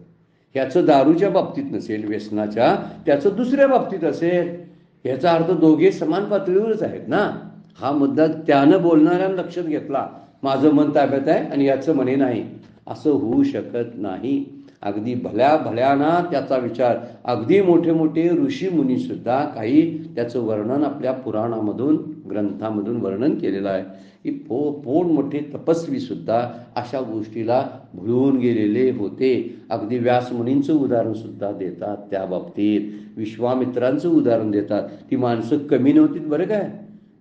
ह्याचं दारूच्या बाबतीत नसेल, व्यसनाच्या, त्याचं दुसऱ्या बाबतीत असेल. याचा अर्थ दोघे समान पातळीवरच आहेत ना. हा मुद्दा त्यानं बोलणाऱ्यानं लक्षात घेतला, माझं मन ताब्यात आहे आणि याचं म्हणे नाही, असं होऊ शकत नाही. अगदी भल्या भल्याना त्याचा विचार, अगदी मोठे मोठे ऋषी मुनी सुद्धा काही त्याचं वर्णन आपल्या पुराणामधून ग्रंथामधून वर्णन केलेलं आहे की पोट मोठे तपस्वी सुद्धा अशा गोष्टीला भुलून गेलेले होते. अगदी व्यासमुनींचं उदाहरण सुद्धा देतात त्या बाबतीत, विश्वामित्रांचं उदाहरण देतात. ती माणसं कमी नव्हतीत बरं काय,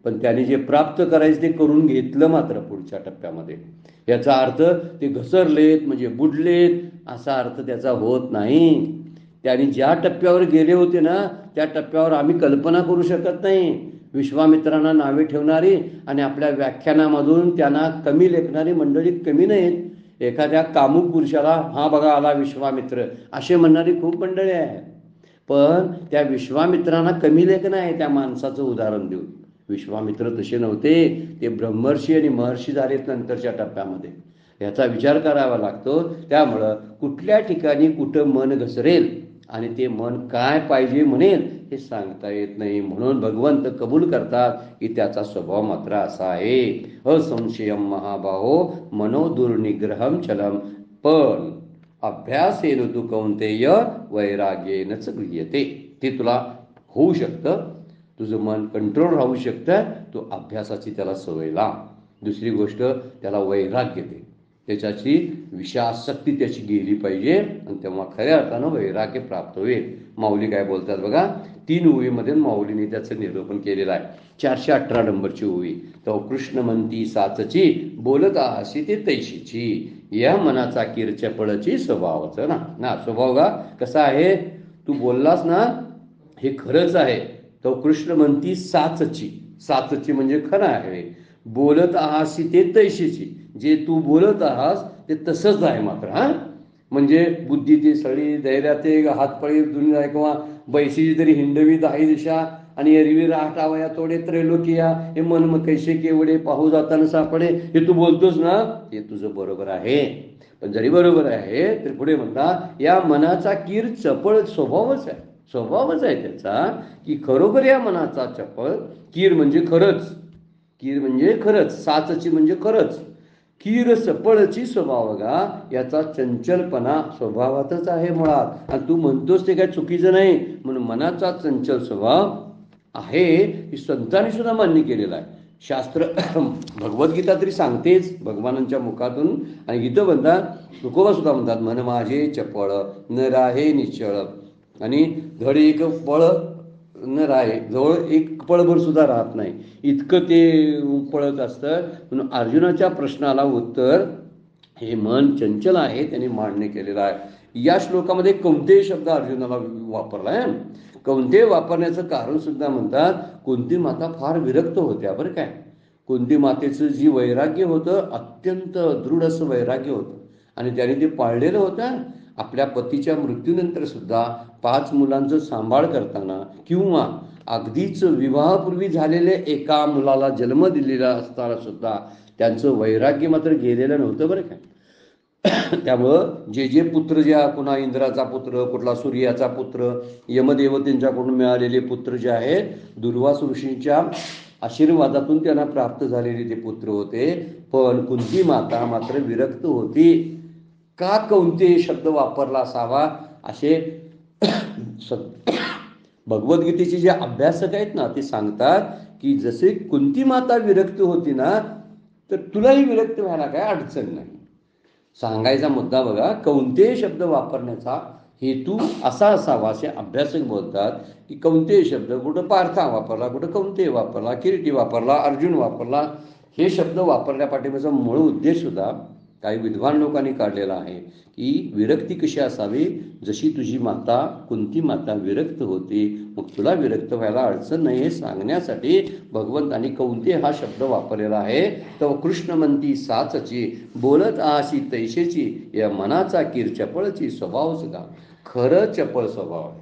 पण त्याने जे प्राप्त करायचं ते करून घेतलं मात्र पुढच्या टप्प्यामध्ये. याचा अर्थ ते घसरलेत म्हणजे बुडलेत असा अर्थ त्याचा होत नाही. त्यांनी ज्या टप्प्यावर गेले होते ना त्या टप्प्यावर आम्ही कल्पना करू शकत नाही. विश्वामित्रांना नावे ठेवणारी आणि आपल्या व्याख्यानामधून त्यांना कमी लेखणारी मंडळी कमी नाहीत. एखाद्या कामुक पुरुषाला हा बघा आला विश्वामित्र असे म्हणणारी खूप मंडळी आहेत, पण त्या विश्वामित्रांना कमी लेखन आहे त्या माणसाचं उदाहरण देऊन. विश्वामित्र तसे नव्हते, ते ब्रह्मर्षी आणि महर्षी झालेत नंतरच्या टप्प्यामध्ये. याचा विचार करावा लागतो. त्यामुळं कुठल्या ठिकाणी कुठं मन घसरेल आणि ते मन काय पाहिजे म्हणेल हे सांगता येत नाही. म्हणून भगवंत कबूल करतात की त्याचा स्वभाव मात्र असा आहे, असंशयम महाबाहो मनो दुर्निग्रहम चलम. पण अभ्यासेन तु कौंतेय वैराग्येनच गृह्यते. ते तुला होऊ शकतं, तुझं मन कंट्रोल राहू शकतं, तो अभ्यासाची त्याला सवय लाव. दुसरी गोष्ट त्याला वैराग्य दे, त्याच्याची विषयासक्ती त्याची गेली पाहिजे आणि तेव्हा खऱ्या अर्थानं वैराग्य प्राप्त होईल. माऊली काय बोलतात बघा, 3 ओळीमध्ये माऊलीने त्याचं निरूपण केलेलं आहे. 418 नंबरची ओळी, तो कृष्ण म्हणती साचची बोलता अशी ते तैशीची, या मनाचा किरचपळची स्वभावाचं ना स्वभाव का कसा आहे, तू बोललास ना हे खरंच आहे. तो कृष्ण म्हणती साचची म्हणजे खरं आहे. बोलत आहासी ते तैशीची, जे तू बोलत आहास ते तसंच आहे मात्र. म्हणजे बुद्धी ती सळी धैर्या ते हातपळी दुनिया किंवा बैसीची तरी हिंडवी 10 दिशा आणि एरवी राहटावया तोडे त्रैलोकिया, हे मन मग कैसे केवडे पाहू जाताना सापडे. हे तू बोलतोस ना हे तुझं बरोबर आहे, पण जरी बरोबर आहे तरी पुढे म्हणता या मनाचा कीर चपळ स्वभावच आहे त्याचा, की खरोखर या मनाचा चपळ, कीर म्हणजे खरंच, साचची म्हणजे खरंच, कीर चपळची स्वभाव गा, याचा चंचलपणा स्वभावातच आहे मुळात. आणि तू म्हणतोस ते काय चुकीचं नाही, म्हणून मनाचा चंचल स्वभाव आहे ही संतांनी सुद्धा मान्य केलेला आहे. शास्त्र भगवद्गीता तरी सांगतेच भगवानांच्या मुखातून. आणि इथं म्हणतात, तुकोबा सुद्धा म्हणतात, मन माझे चपळ न राहे निश्चळ, आणि धड एक पळ न राहे, जवळ एक पळभर सुद्धा राहत नाही, इतकं ते पळत असतं. म्हणून अर्जुनाच्या प्रश्नाला उत्तर हे मन चंचल आहे त्याने मान्य केलेलं आहे. या श्लोकामध्ये कौंतेय शब्द अर्जुनाला वापरला आहे. कौंतेय वापरण्याचं कारण सुद्धा म्हणतात, कुंती माता फार विरक्त होत्या बरं काय. कुंती मातेचं जी वैराग्य होतं, अत्यंत दृढ असं वैराग्य होतं, आणि त्याने ते पाळलेलं होतं. आपल्या पतीच्या मृत्यूनंतर सुद्धा 5 मुलांचं सांभाळ करताना, किंवा अगदीच विवाहापूर्वी झालेल्या एका मुलाला जन्म दिलेला असताना सुद्धा त्यांचं वैराग्य मात्र गेलेलं नव्हतं बरं काय. त्यामुळं जे जे पुत्र, ज्या कुणा इंद्राचा पुत्र, कुठला सूर्याचा पुत्र, यमदेवतेंच्याकडून मिळालेले पुत्र जे आहेत, दुर्वास ऋषींच्या आशीर्वादातून त्यांना प्राप्त झालेले ते पुत्र होते. पण कुंती माता मात्र विरक्त होती. का कौंतेय शब्द वापरला असावा असे भगवद्गीतेचे जे अभ्यासक आहेत ना, ते सांगतात की जसे कुंती माता विरक्त होती ना, तर तुलाही विरक्त व्हायला काय अडचण नाही. सांगायचा मुद्दा बघा, कौंतेय शब्द वापरण्याचा हेतू असा असावा असे अभ्यासक बोलतात. की कौंतेय शब्द कुठं पार्था वापरला, कुठं कौंतेय वापरला, किरीटी वापरला, अर्जुन वापरला, हे शब्द वापरल्या पाठीमागचा मूळ उद्देश सुद्धा काही विद्वान लोकांनी काढलेला आहे. की विरक्ती कशी असावी, जशी तुझी माता कुंती माता विरक्त होती, मग तुला विरक्त व्हायला अडचण नाही हे सांगण्यासाठी भगवंतांनी कौंतेय हा शब्द वापरलेला आहे. तर कृष्ण म्हणती साचची, बोलत आशी तैशेची, या मनाचा कीर चपळची स्वभावच का. खरं चपळ स्वभाव आहे.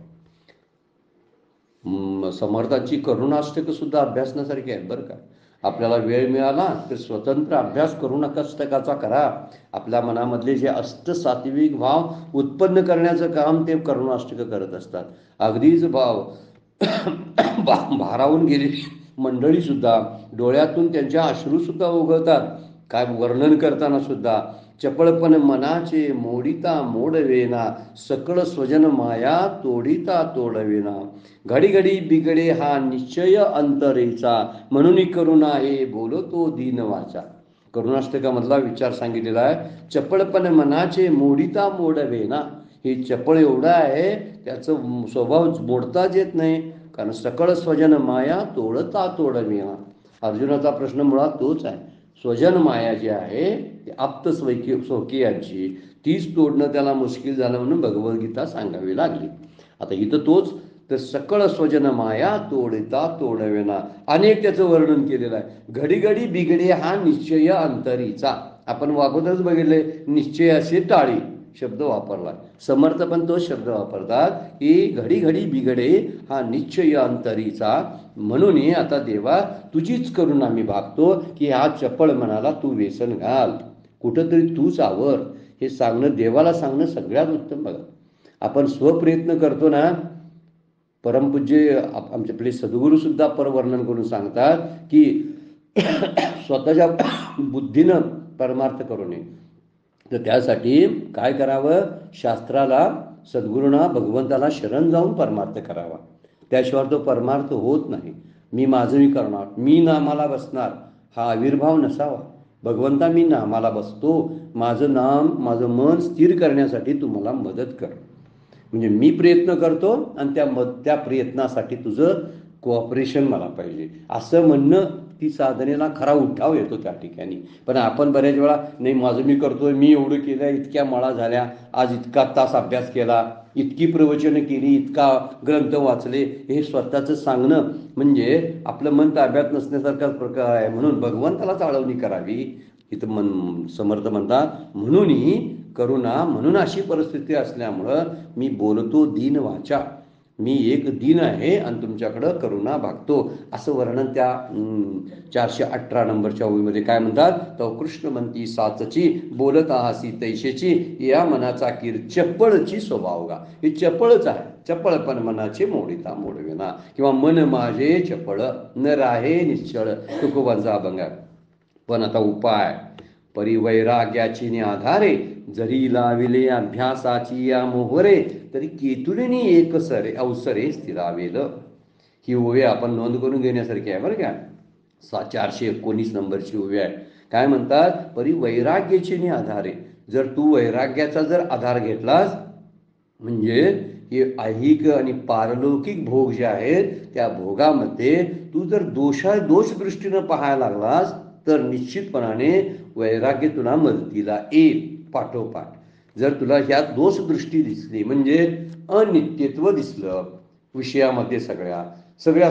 समर्थांची करुणाष्टक सुद्धा अभ्यासण्यासारखी आहे बरं का. आपल्याला वेळ मिळाला तर स्वतंत्र अभ्यास करुणाष्टकाचा करा. आपल्या मनामधले जे सात्विक भाव उत्पन्न करण्याचं काम ते करुणाष्टक करत असतात. अगदीच भारावून गेलेली मंडळी सुद्धा डोळ्यातून त्यांच्या अश्रूसुद्धा उगवतात. काय वर्णन करताना सुद्धा, चपळपण मनाचे मोडिता मोडवेना, सकळ स्वजन माया तोडिता तोडवेना, घडी घडी बिगडे हा निश्चय अंतरेचा, म्हणून करुणा हे बोलतो दीन वाचा. करुणाष्टकामधला विचार सांगितलेला आहे. चपळपण मनाचे मोडिता मोडवेना, हे चपळ एवढं आहे त्याचं स्वभाव मोडताच येत नाही, कारण सकळ स्वजन माया तोडता तोडवेना. अर्जुनाचा प्रश्न मुळात तोच आहे. स्वजन माया जी आहे ती आप्त स्वकीयांची, तीच तोडणं त्याला मुश्किल झालं म्हणून भगवद्गीता सांगावी लागली. आता इथं तोच, तर सकळ स्वजन माया तोडता तोडवेना, अनेक त्याचं वर्णन केलेलं आहे. घडी घडी बिगडे हा निश्चय अंतरीचा. आपण अगोदरच बघितले, निश्चयाचे टाळी शब्द वापरला. समर्थ पण तोच शब्द वापरतात की घडी घडी बिगडे हा निश्चय अंतरीचा, म्हणून आता देवा तुझीच करून आम्ही भागतो की ह्या चपळ मनाला तू व्यसन घाल, कुठंतरी तूच आवर. हे सांगणं, देवाला सांगणं सगळ्यात उत्तम. बघा, आपण स्वप्रयत्न करतो ना, परमपूज्य आमचे आपले सद्गुरू सुद्धा परवर्णन करून सांगतात की स्वतःच्या बुद्धीनं परमार्थ करू नये. तर त्यासाठी काय करावं, शास्त्राला, सद्गुरूंना, भगवंताला शरण जाऊन परमार्थ करावा. त्याशिवाय तो परमार्थ होत नाही. मी माझं मी करणार, मी नामाला बसणार, हा आविर्भाव नसावा. भगवंता मी नामाला बसतो, माझं नाम, माझं मन स्थिर करण्यासाठी तू मला मदत कर. म्हणजे मी प्रयत्न करतो आणि त्या प्रयत्नासाठी तुझं कोऑपरेशन मला पाहिजे, असं म्हणणं ती साधनेला खरा उठाव येतो त्या ठिकाणी. पण आपण बऱ्याच वेळा, नाही माझं मी करतोय, मी एवढं केलं, इतक्या मळा झाल्या, आज इतका तास अभ्यास केला, इतकी प्रवचनं केली, इतका ग्रंथ वाचले, हे स्वतःचं सांगणं म्हणजे आपलं मन ताब्यात नसण्यासारखाच प्रकार आहे. म्हणून भगवंतालाच आळवणी करावी. इथं समर्थ म्हणतात, म्हणूनही करुणा, म्हणून अशी परिस्थिती असल्यामुळं मी बोलतो दीन वाचा, मी एक दीन आहे आणि तुमच्याकडं करुणा भागतो, असं वर्णन त्या 418 नंबरच्या ओळीमध्ये काय म्हणतात, तो कृष्ण म्हणती साचची, बोलत आहासी तैशेची, या मनाचा कीर चपळची स्वभाव गा. हे चपळच आहे. चपळ पण मनाचे मोडिता मोडवेना, किंवा मन माझे चपळ न राहे निश्चळ, तुकोबांचा अभंग. पण आता उपाय, परिवैराग्याची आधारे जरी लाविले अभ्यासाची या मोहरे, तरी केतुलिनी एक सरे अवसरे स्थिरावेल. ही ओवी आपण नोंद करून घेण्यासारखी आहे बरं का. 419 नंबरची ओवी आहे. काय म्हणतात? परी वैराग्याची नि आधारे. जर तू वैराग्याचा जर आधार घेतलास म्हणजे हे ऐहिक आणि पारलौकिक भोग जे आहेत त्या भोगामध्ये तू जर दोष दृष्टीनं पाहायला लागलास तर निश्चितपणाने वैराग्य तुला मदतीला येईल पाठोपाठ. जर तुला ह्या दोष दृष्टी दिसली म्हणजे अनित्यत्व दिसलं विषयामध्ये सगळ्या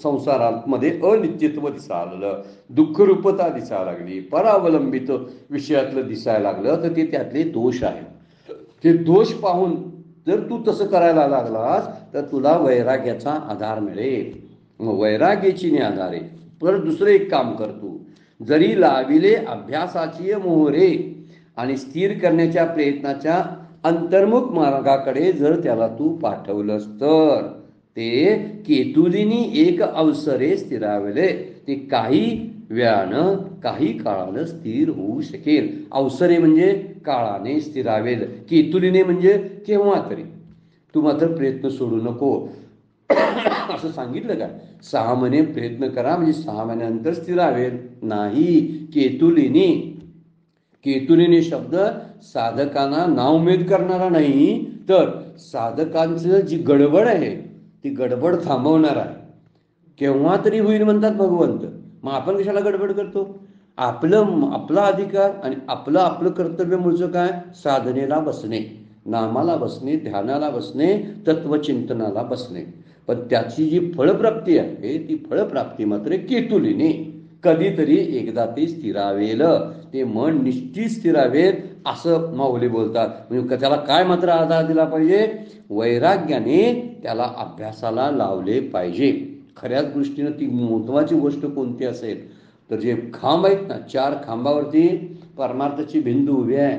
संसारामध्ये अनित्यत्व दिसायला लागलं, दुःखरूपता दिसायला लागली, परावलंबित विषयातलं दिसायला लागलं तर ते त्यातले दोष आहेत. ते दोष पाहून जर तू तसं करायला लागलास तर तुला वैराग्याचा आधार मिळेल. मग वैराग्याची ने आधारे परत दुसरं एक काम करतो. जरी लाविले अभ्यासाची मोहरे आणि स्थिर करण्याच्या प्रयत्नाच्या अंतर्मुख मार्गाकडे जर त्याला तू पाठवलंस तर ते केतुलीनी एक अवसरे स्थिरावले. ते काही वेळानं काही काळानं स्थिर होऊ शकेल. अवसरे म्हणजे काळाने स्थिरावेल, केतुलीने म्हणजे केव्हा तरी. तू मात्र प्रयत्न सोडू नको असं सांगितलं का? 6 महिने प्रयत्न करा म्हणजे 6 महिन्यानंतर स्थिरावेल नाही. केतुलीने शब्द साधकांना नाउमेद करणारा नाही तर साधकांचं जी गडबड आहे ती गडबड थांबवणार आहे. केव्हा तरी होईल म्हणतात भगवंत. मग आपण कशाला गडबड करतो? आपला अधिकार आणि आपलं कर्तव्य मुळचं काय? साधनेला बसणे, नामाला बसणे, ध्यानाला बसणे, तत्वचिंतनाला बसणे. पण त्याची जी फळप्राप्ती आहे ती फळप्राप्ती मात्र केतुलीने कधीतरी एकदा ते स्थिरावेल. ते मन निश्चित स्थिरावेल असं माऊली बोलतात. म्हणजे त्याला काय मात्र आधार दिला पाहिजे? वैराग्याने त्याला अभ्यासाला लावले पाहिजे. खऱ्याच दृष्टीनं ती महत्वाची गोष्ट कोणती असेल तर जे खांब आहेत ना, 4 खांबावरती परमार्थाची बिंदू उभी आहे.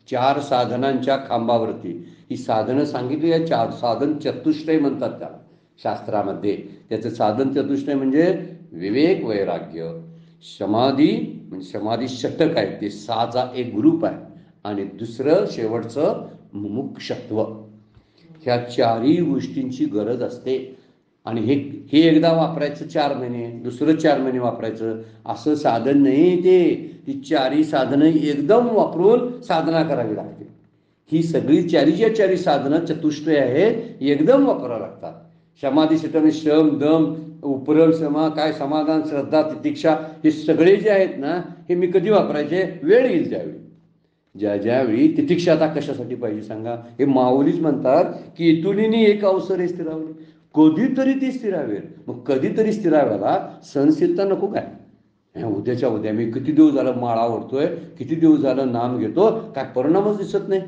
4 साधनांच्या खांबावरती ही साधनं सांगितली आहे. 4 साधन चतुष्टय म्हणतात त्याला शास्त्रामध्ये. त्याचं साधन चतुष्टय म्हणजे विवेक, वैराग्य, समाधी म्हणजे समाधी षटक आहे, ते 6चा एक ग्रुप आहे, आणि दुसरं शेवटचं मुमुक्षत्व. ह्या 4ही गोष्टींची गरज असते. आणि हे एकदा वापरायचं 4 महिने, दुसरं 4 महिने वापरायचं असं साधन नाही. ती 4ही साधनं एकदम वापरून साधना करावी लागते. ही सगळी 4च्या 4 साधनं चतुष्टय आहेत एकदम वापरावं लागतात. समाधी षटक श्रम, दम, उपरम, क्षमा, काय समाधान, श्रद्धा, तितिक्षा हे सगळे जे आहेत ना हे मी कधी वापरायचे? वेळ येईल त्यावेळी. ज्यावेळी तितिक्षा आता कशासाठी पाहिजे सांगा? हे माऊलीच म्हणतात की केतुलीने एक अवसरे स्थिरावले. कधीतरी ती स्थिरावेल. मग कधीतरी स्थिरावायला सहनशीलता नको काय? उद्याच्या उद्या मी किती दिवस झालं माळा ओढतोय, किती दिवस झालं नाम घेतो, काय परिणामच दिसत नाही.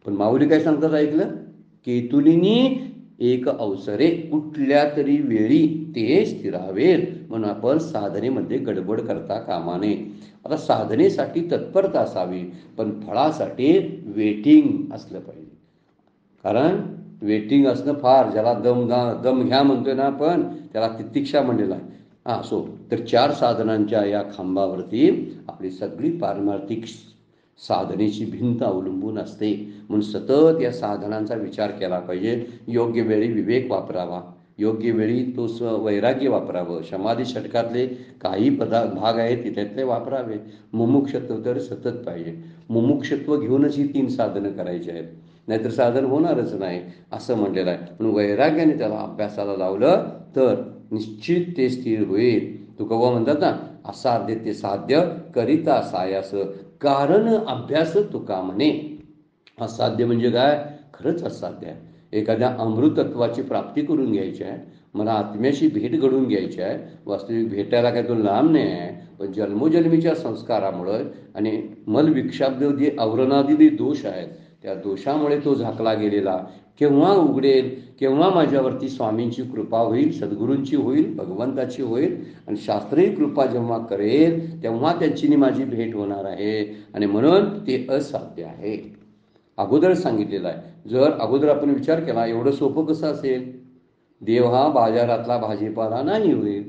पण माऊली काय सांगतात ऐकलं? केतुलीनी एक अवसरे, कुठल्या तरी वेळी ते स्थिरावेल. म्हणून आपण साधनेमध्ये गडबड करता कामा नये. आता साधनेसाठी तत्परता असावी पण फळासाठी वेटिंग असलं पाहिजे. कारण वेटिंग असणं फार, ज्याला दम घ्या म्हणतोय ना आपण त्याला तितिक्षा म्हणलेला आहे. असो तर 4 साधनांच्या या खांबावरती आपली सगळी पारमार्थिक साधनेची भिंत अवलंबून असते. म्हणून सतत या साधनांचा विचार केला पाहिजे. योग्य वेळी विवेक वापरावा, योग्य वेळी तो वैराग्य वापरावं. समाधी षटकातले काही भाग आहेत त्यातले वापरावे. मुमुक्षत्व तर सतत पाहिजे. मुमुक्षत्व घेऊनच ही 3 साधनं करायची आहेत, नाहीतर साधन होणारच नाही असं म्हटलेलं आहे. म्हणून वैराग्याने त्याला अभ्यासाला लावलं तर निश्चित ते स्थिर होईल. तुकोबा म्हणतात ना, असाध्य ते साध्य करिता सायास कारण अभ्यास तुका म्हणे. असाध्य म्हणजे काय? खरंच असाध्य आहे. एखाद्या अमृतत्वाची प्राप्ती करून घ्यायची आहे, मला आत्म्याशी भेट घडून घ्यायची आहे. वास्तविक भेटायला काय तो लांब नाही आहे, पण जन्मोजन्मीच्या संस्कारामुळं आणि मलविक्षाब्द जे आवरणादी दोष आहेत त्या दोषामुळे तो झाकला गेलेला केव्हा उघडेल? केव्हा माझ्यावरती स्वामींची कृपा होईल, सद्गुरूंची होईल, भगवंताची होईल, आणि शास्त्रीय कृपा जेव्हा करेल तेव्हा त्यांची माझी भेट होणार आहे. आणि म्हणून ते असाध्य आहे. अगोदर सांगितलेलं आहे. जर अगोदर आपण विचार केला एवढं सोपं कसं असेल? देव हा बाजारातला भाजीपाला नाही होईल,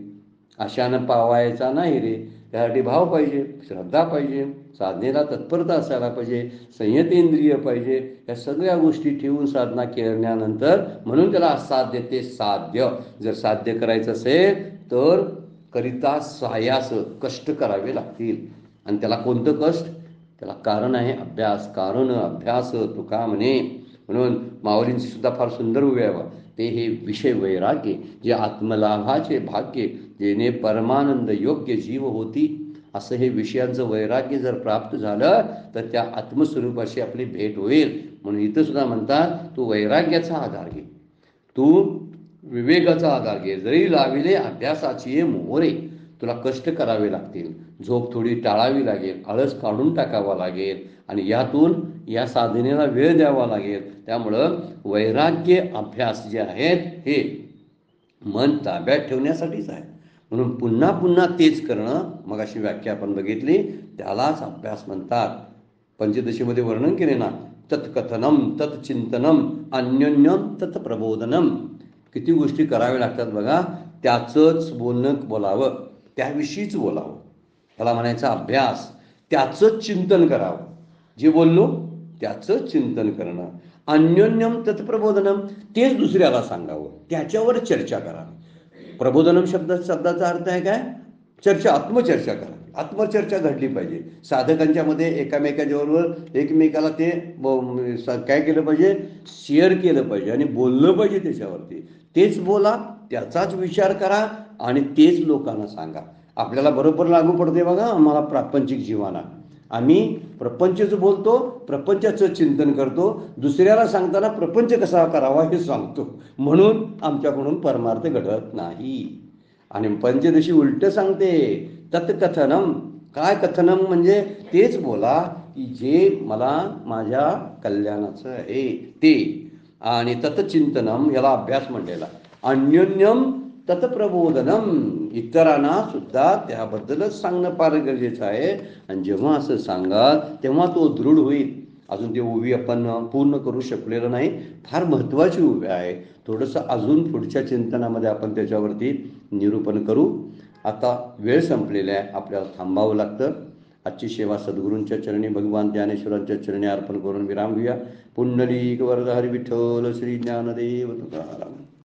अशानं पावायचा नाही रे. त्यासाठी भाव पाहिजे, श्रद्धा पाहिजे, साधनेला तत्परता असायला पाहिजे, संयतेंद्रिय पाहिजे. या सगळ्या गोष्टी ठेवून साधना केल्यानंतर म्हणून त्याला असाध्य ते साध्य. जर साध्य करायचं असेल तर करिता सायास कष्ट करावे लागतील. आणि त्याला कोणतं कष्ट? त्याला कारण आहे अभ्यास. कारण अभ्यास तुका म्हणे. म्हणून माऊलींची सुद्धा फार सुंदर उभे आहे. ते हे विषय वैराग्य जे आत्मलाभाचे भाग्य जेणे परमानंद योग्य जीव होती, असं हे विषयांचं वैराग्य जर प्राप्त झालं तर त्या आत्मस्वरूपाशी आपली भेट होईल. म्हणून इथं सुद्धा म्हणतात तू वैराग्याचा आधार घे, तू विवेकाचा आधार घे. जरी लाविले अभ्यासाची मोहरे, तुला कष्ट करावे लागतील, झोप थोडी टाळावी लागेल, आळस काढून टाकावा लागेल आणि यातून या साधनेला वेळ द्यावा लागेल. त्यामुळं वैराग्य अभ्यास जे आहेत हे मन ताब्यात ठेवण्यासाठीच आहे. म्हणून पुन्हा पुन्हा तेच करणं, मग अशी व्याख्या आपण बघितली, त्यालाच अभ्यास म्हणतात. पंचदशीमध्ये वर्णन केले ना, तत्कथनम तत्चिंतनम अन्योन्यम तत्प्रबोधनम. किती गोष्टी कराव्या लागतात बघा. त्याचंच बोलावं, त्याविषयीच बोलावं, त्याला म्हणायचा अभ्यास. त्याचंच चिंतन करावं, जे बोललो त्याचंच चिंतन करणं. अन्योन्यम तत्प्रबोधनम, तेच दुसऱ्याला सांगावं, त्याच्यावर चर्चा करावी. प्रबोधनम शब्दाचा अर्थ आहे काय? चर्चा, आत्मचर्चा करा. आत्मचर्चा घडली पाहिजे साधकांच्या मध्ये. एकमेकांबरोबर एकमेकाला ते काय केलं पाहिजे? शेअर केलं पाहिजे आणि बोललं पाहिजे त्याच्यावरती. तेच बोला, त्याचाच विचार करा आणि तेच लोकांना सांगा. आपल्याला बरोबर लागू पडते बघा. आम्हाला प्रापंचिक जीवाना आम्ही प्रपंचच बोलतो, प्रपंचाचं चिंतन करतो, दुसऱ्याला सांगताना प्रपंच कसा करावा हे सांगतो. म्हणून आमच्याकडून परमार्थ घडत नाही. आणि पंचदशी उलट सांगते, तत्कथनम. काय कथनम? म्हणजे तेच बोला की जे मला माझ्या कल्याणाचं आहे ते. आणि तत्चिंतनम याला अभ्यास म्हणलेला. अन्योन्यम तत्प्रबोधनम, इतरांना सुद्धा त्याबद्दलच सांगणं फार गरजेचं आहे. आणि जेव्हा असं सांगाल तेव्हा तो दृढ होईल. अजून ते उभी आपण पूर्ण करू शकलेलं नाही, फार महत्त्वाची उभी आहे. थोडंसं अजून पुढच्या चिंतनामध्ये आपण त्याच्यावरती निरूपण करू. आता वेळ संपलेला आहे, आपल्याला थांबावं लागतं. आजची सेवा सद्गुरूंच्या चरणी, भगवान ज्ञानेश्वरांच्या चरणी अर्पण करून विराम घेऊया. पुंडलिक वरद हरी विठ्ठल श्री ज्ञानदेव तुकाराम.